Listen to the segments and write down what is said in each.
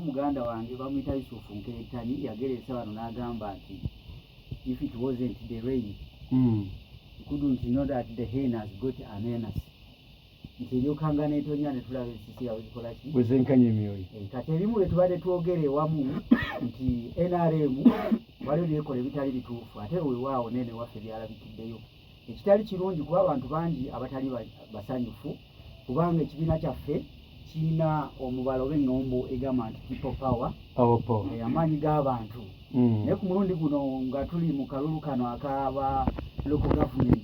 muganda wange bamuyita Yusufu Nkerettanyi yageresa wano n'agamba nti if it wasn't the rain you couldn't know that the hen has got an anus. Nti eryokanga n'etonya ne tulaba ensisi yawe zikola ki bwezenkanya emyoyo. Kati ebimu bwe tubadde twogera ewamu nti NRM waliwo byekola ebitali bituufu ate weewaawo nene waffe byalabikiddeyo. Ekitali kirungi kuba abantu bangi abatali basanyufu kubanga ekibiina kyaffe kirina omubala obw'eŋŋombo egamba nti people power amaanyi g'abantu. Naye ku mulundi guno nga tuli mu kalulu kano akaba local government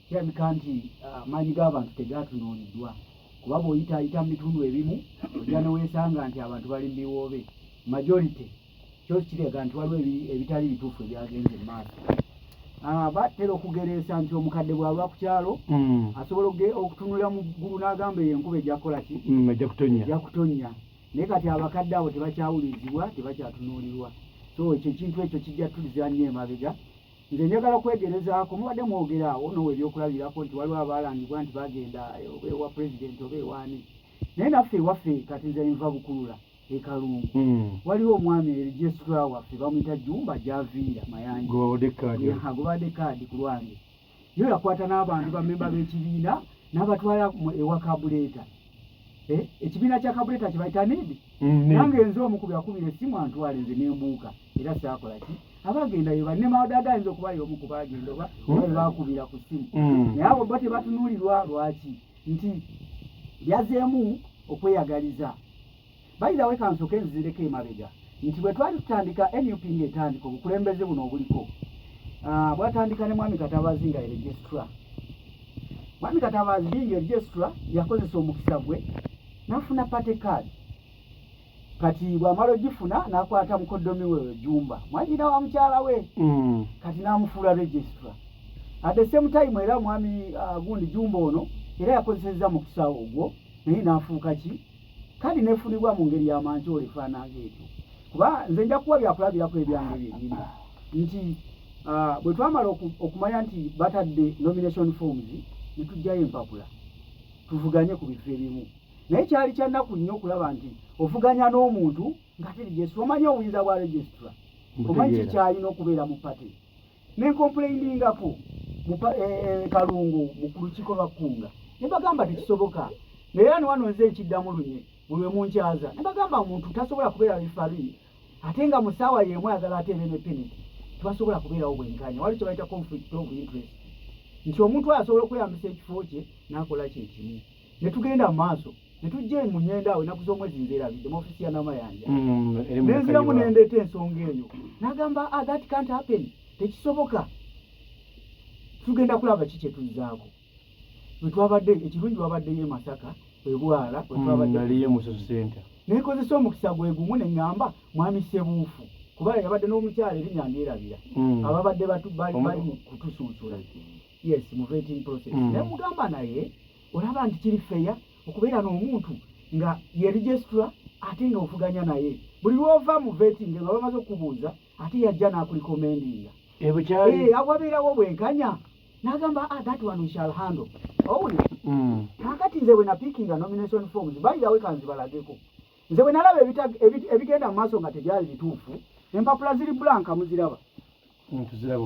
kirabika nti amaanyi g'abantu tegatunuuliddwa kuba bw'oyitaayita mu bitundu ebimu ojja ne weesanga nti abantu bali mu biwoobe majority kyo kiraga nti waliwo ebitali bituufu ebyagenze mu maaso. Batera okugereesa nti omukadde bw'alwa ku kyalo asobola okutunulira mu ggulu n'agamba eyo enkuba ejja kukola ki ejja kutonnya. Naye kati abakadde abo tebakyawulirizibwa tebakyatunuulirwa. So ekyo ekintu ekyo kijja tuliza nnyo emabega. Nze njagala kwegerezaako mubadde mwogeraawo n'owe ebyokulabirako nti waliwo abaalangibwa nti bagenda ewa pulezidenti oba ewaani. Naye naffe ewaffe kati nze nva Bukulula e Kalungu waliwo omwami Registra waffe bamuyita Jumba Javiira Mayanja agobadde kaadi ku lwange. Yo yakwata n'abantu bamemba b'ekibiina n'abatwala ewa Kabuleeta. Ekibiina kya Kabuleeta kye bayita NED. Nange nze omu ku byakubira essimu antwale nze n'embuuka era saakola ki abagenda yo banne mawadaga ayinza okuba y'omu ku bagenda oba baakubira ku ssimu. Naye abo bo tebatunuulirwa lwaki nti byazeemu okweyagaliza. By the way kansooke nzireko emabega nti bwe twali tutandika NUP ng'etandika obukulembeze buno obuliko bwatandika ne Mwami Katabazi nga Registra. Mwami Katabazi nga Registra yakozesa omukisa gwe n'afuna pate card. Kati bw'amala ogifuna n'akwata mukoddomi we Jumba mwanyina wa mukyala we kati n'amufuula Registra. At the same time era mwami gundi Jumba ono era yakozesezza mukisa ogwo naye n'afuuka ki kadi nefunibwa mu ngeri y'amancoole efaananga ekyo. Kuba nze nja kuwa byakulabirako ebyange byennyini nti bwe twamala okumanya nti batadde nomination forms ne tujjayo empapula tuvuganye ku bifo ebimu. Naye kyali kya nnaku nnyo okulaba nti ovuganya n'omuntu nga terigestra omanyi obuyinza bwa Registra omanyi kikyalina okubeera mu pate nenkomplainingako Kalungu mu lukiiko lwa Kkunga ne bagamba tekisoboka. Naye ne wano nze ekiddamu lunye bwe munkyaza ne bagamba omuntu tasobola kubeera rifari ate nga mu ssaawa y'emu ayagala ateebe ne penalty tebasobola kubeerawo bwenkanya. Waliwo kye bayita conflict of interest nti omuntu asobola okweyambisa ekifo kye n'akola kyekimu. Ne tugenda mu maaso ne tujja mu Nyenda awo ennaku z'omwezi nzeerabidde mu ofisi ya Namayanja nenziramu nendeeta ensonga eyo n'agamba that can't happen tekisoboka. Tugenda kulaba ki kye tuzzaako. Bwe twabadde ekirungi wabaddeyo e Masaka Bwebwala naliyo mu center nekozesa omukisa gwe gumu ne ngamba Mwami Sebuufu kuba yabadde n'omukyala erinnya ndyerabira ababadde bali kutusunsula yes mu vetting process. Naye mugamba naye olaba nti kiri feya okubeera n'omuntu nga ye Registra ate nga ovuganya naye buli lwova mu vetting nga bamaze okubuuza ate yajja n'akulikomendinga awabeerawo bwenkanya n'agamba that one we shall handle. Kakati nze bwe napiikinga nomination forms bayirawe kanzibalageko. Nze bwe nalaba ebigenda mu maaso nga tebyali bituufu empapula ziri blanka muziraba.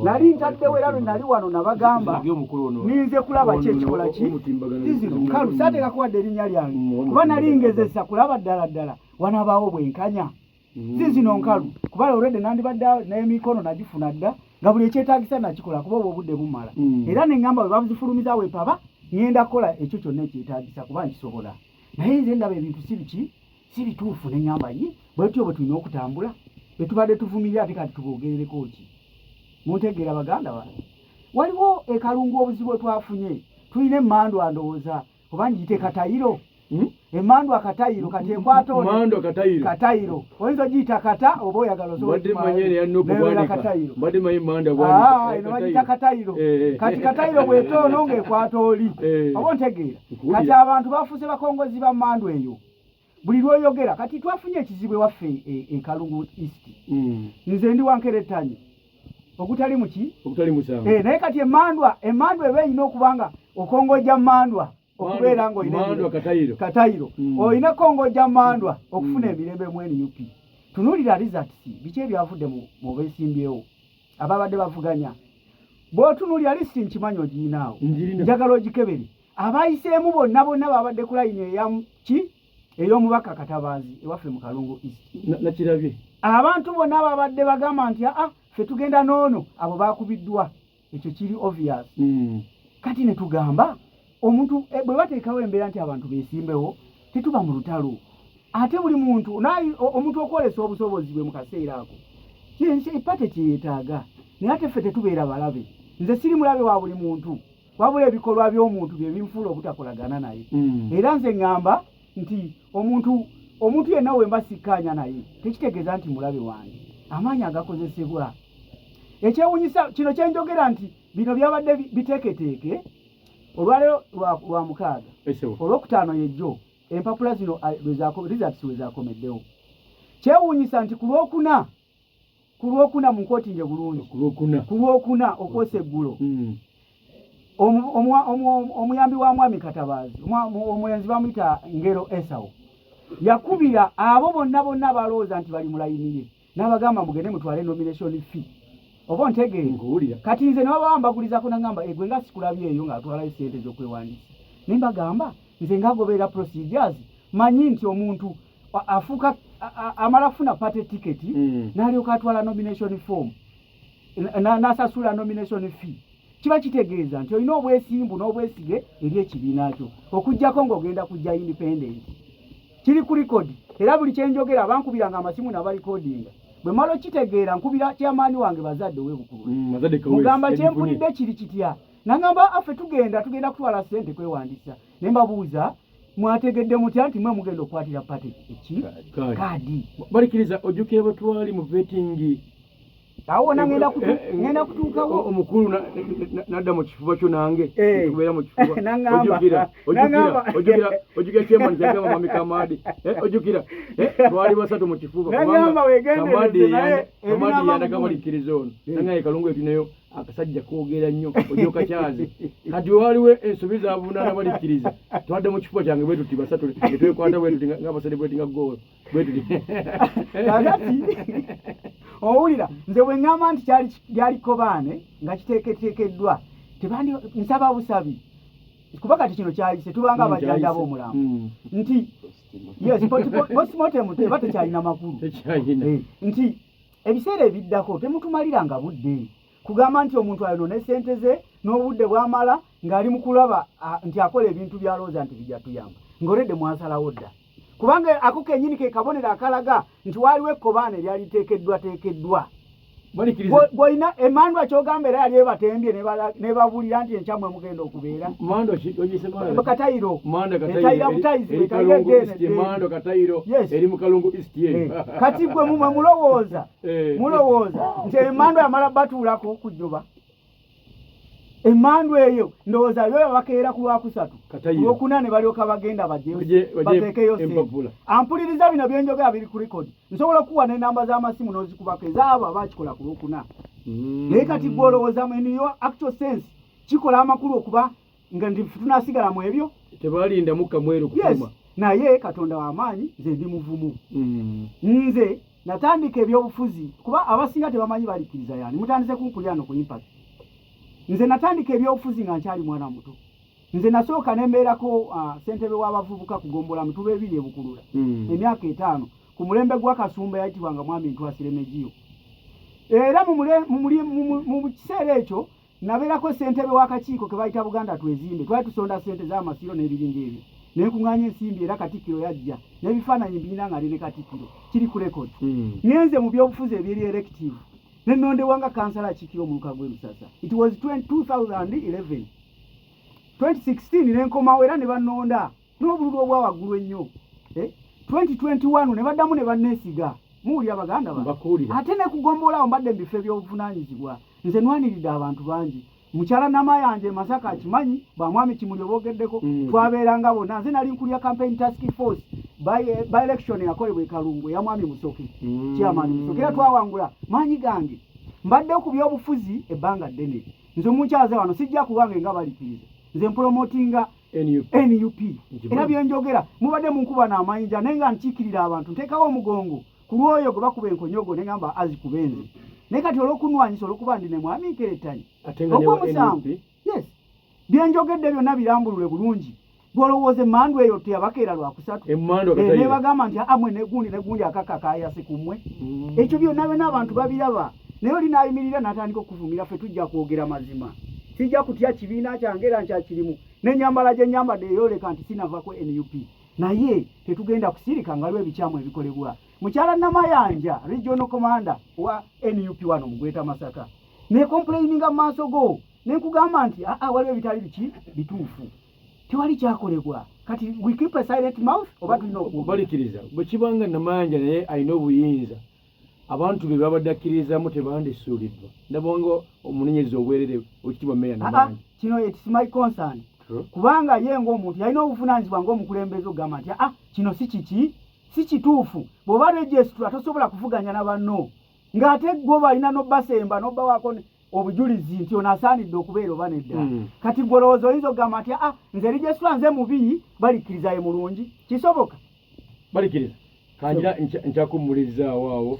Nali ntaddewo era lwe nali wano nabagamba ninze kulaba ki ekikola ki zizino kalu saateekako wadde erinnya lyange kuba nali ngezesa kulaba ddala ddala wanabaawo bwenkanya zizino nkalu kuba already nandibadde n'emikono nagifuna dda nga buli ekyetaagisa nakikola kuba obwo obudde bumala era ne ngamba bwe bazifulumizaawo epaba ngenda kukola ekyo kyonna ekyetaagisa kuba nkisobola. Naye nze ndaba ebintu si bituufu ne ngamba bwe tutyo bwe tulina okutambula bwe tubadde tuvumirira ate kati tuboogerereko ki. Muntegeera baganda bange waliwo e Kalungu obuzibu bwe twafunye tulina emmandwa ndowooza oba ngiyite Katayiro emmandwa Katayiro kati ekwata Katayiro oyinza ogiyita kata oba oyagala osobola Katayiro eno bagiyita Katayiro kati Katayiro bw'etoono ng'ekwata oli oba ontegeera. Kati abantu bafuuse bakongozi ba mmandwa eyo buli lw'oyogera kati twafunye ekizibu ewaffe e Kalungu East nze ndi wa Nkerettanyi ogutali musango naye kati emmandwa eba erina okubanga okongojja mmandwa okubeera ngo Mandwa Katayiro oyina Kongojja Mandwa okufuna emirembe mu NUP tunulira results biki ebyavudde mu beesimbyewo ababadde bavuganya bw'otunulira listi nkimanyi ogirinaawo njagala ogikebere abayiseemu bonna babadde ku layini ey'omubaka Katabaazi ewaffe mu Kalungu East nakirabye abantu bonna babadde bagamba nti ffe tugenda n'ono abo bakubiddwa ekyo kiri obvious kati ne tugamba omuntu bwe bateekawo embeera nti abantu beesimbewo tetuba mu lutalo ate buli muntu omuntu okwolesa obusobozi bwe mu kaseera ako epate kyeyeetaaga naye ate ffe tetubeera balabe nze siri mulabe wa buli muntu wabula ebikolwa by'omuntu bye binfuula obutakolagana naye era nze ŋŋamba nti omuntu yenna we mba sikkaanya naye tekitegeeza nti mulabe wange amaanyi agakozesebwa ekyewuunyisa kino kyenjogera nti bino byabadde biteeketeeke olwaleero lwa mukaaga olwokutaano yejjo empapula zino results we zaakomeddewo kyewuunyisa nti ku lwokuna mu nkooti nje bulungi ku lwokuna okwosa eggulo omuyambi wa mwami Katabaazi omulenzi bamuyita Ngero Esau yakubira abo bonna balowooza nti bali mu layini ye n'abagamba mugende mutwale nomination fee oba ntegeere kati nze ne baba bambagulizako nagamba gwe nga sikulabye eyo ng'atwalayo ssente z'okwewandiisa ne mbagamba nze ng'agoberera procedures manyi nti omuntu afuuka amala funa pate tiketi n'alyoka atwala nomination form n'asasula nomination fee kiba kitegeeza nti olina obwesimbu n'obwesige eri ekibiina kyo okuggyako ng'ogenda kujja independent kiri ku record era buli kyenjogera bankubiranga amasimu n'abalikodinga bwe mala okitegeera nkubira kyamaani wange bazadde w'ebukulu mugamba kyempulidde kiri kitya nagamba affe tugenda kutwala ssente kwewandiisa ne mbabuuza mwategedde mutya nti mwe mugenda okukwatira pate kaadi balikiriza ojjukira bwe twali mu vetting awo ngenda kutuukawo omukulu nadda mu kifuba kyo nange tubeera mu kifuba ojjukira kyemani kyagamba mami Kamadi ojjukira twali basatu mu kifuba Kamadi yandaga balikiriza ono nangaye Kalungu etinayo akasajja koogera nnyo ojjoka kyazi kati waliwo ensobi za bunaana balikiriza twadde mu kifuba kyange bwe tuti basatu etwekwata bwe tuti nga baselebrating goal bwe tuti owulira nze bwe ŋŋamba nti lyali kobaane nga kiteeketeekeddwa nsaba busabi kuba kati kino kyayise tubanga abajjanjaba omulambo nti postmortem teba tekyalina makulu nti ebiseera ebiddako temutumaliranga budde kugamba nti omuntu alino ne ssente ze n'obudde bwamala ng'ali mu kulaba nti akola ebintu byalowooza nti bijja tuyamba ng'oledde mwasalawo dda kubanga ako kennyini ke kabonero akalaga nti waaliwo ekkobaane lyali liteekeddwa bw'olina emandwa kyogamba era yali ebatembye ne babuulira nti enkyamwe mugenda okubeera Katayiro etayira butayizi eri mu Kalungu East kati gwe mumwe mulowooza nti emandwa yamala batuulako kujjuba emandwa eyo ndowooza yo bakeera ku lwakusatu olwokuna ne balyoka bagenda bateekeyo ssente ampuliriza bino byenjogera biri ku record nsobola okuwa n'ennamba z'amasimu n'ozikubako ezaabo abakikola ku lwokuna naye kati gw'olowooza niyo actual sense kikola amakulu okuba nga tunasigala mu ebyo tebalinda mukka mweru kutuma naye Katonda w'amaanyi nze ndi muvumu nze natandika ebyobufuzi kuba abasinga tebamanyi balikiriza yani mutandise kunkulyano ku impact nze natandika ebyobufuzi nga nkyali mwana muto nze nasooka nembeerako ssentebe w'abavubuka kugombola mituba ebiri ebukulula emyaka 5 ku mulembe gwa Kasumba yayitibwanga mwami Ntwasire Megiyo era mu kiseera ekyo nabeerako ssentebe w'akakiiko ke bayita Buganda Twezimbe twali tusonda ssente z'amasiro n'ebiringa ebyo nenkuŋŋaanya ensimbi era Katikkiro yajja n'ebifaananyi mbirina nga ali ne Katikkiro kiri ku rekodi nyenze mu byobufuzi ebyeri elective nenondewanga kansala Kikiro mu Lukago e Lusasa it was 2011 2016 nenkomawo era ne bannonda n'obululu obwa waggulu ennyo 2021 ne baddamu ne banneesiga muwulira baganda ate ne kugombolawo mbadde mu bifo ebyobuvunaanyizibwa nze nwaniridde abantu bangi mukyala Namayanje Masaka akimanyi bamwami Kimuli obogeddeko twabeeranga bonna nze nali nkulya campaign task force by election yakolebwa e Kalungu ya mwami Musoke chairman Musoke era twawangula manyi gange mbadde ku byobufuzi ebbanga ddene nze mukyaze wano sijja kuwange nga balikiriza nze promotinga NUP era byenjogera mubadde munkuba n'amayinja naye nga ntiikirira abantu nteekawo omugongo ku lwoyo gwe bakuba enkonyogo ne ngamba azikubenzi naye kati olw'okunwanyisa olw'okuba ndi ne mwami nkerettanyi ogw'omusanvu yes byenjogedde byonna birambulule bulungi gwolowooza emmandu eyo teyabakeera lwakusatu ne bagamba nti amwe negundi akakakayase kumwe ekyo byonna byonna abantu babiraba naye oli n'ayimirira n'atandika okuvumira ffe tujja kwogera mazima sijja kutya kibiina kyange era nkyakirimu n'ennyambala gye nnyambadde eyoleka nti sinavako NUP naye tetugenda kusirika nga lwe ebikyamu ebikolebwa mukyala Namayanja regional commander wa NUP wano mugweta Masaka ne complaininga mu maaso go ne nkugamba nti waliwo ebitali biki bituufu tewali kyakolebwa kati we keep a silent mouth oba tulina okubalikiriza bwe kibanga Namayanja naye alina obuyinza abantu be babadde akkirizamu tebandisuuliddwa ndabonga omunenyezi obwerere ekitibwa meya Namayanja kino it's my concern kubanga ye ng'omuntu yalina obuvunaanyizibwa ng'omukulembeze ogamba nti kino si kituufu bw'oba registra tosobola kuvuganya na banno ng'ate gwoba alina n'obbasemba n'obbawaako obujulizi nti ono asaanidde okubeera oba nedda kati gwolowooza oyinza okugamba nti nze registra nze mubi balikkiriza ye mulungi kisoboka balikiriza kanjira nkyakumulizzaawo awo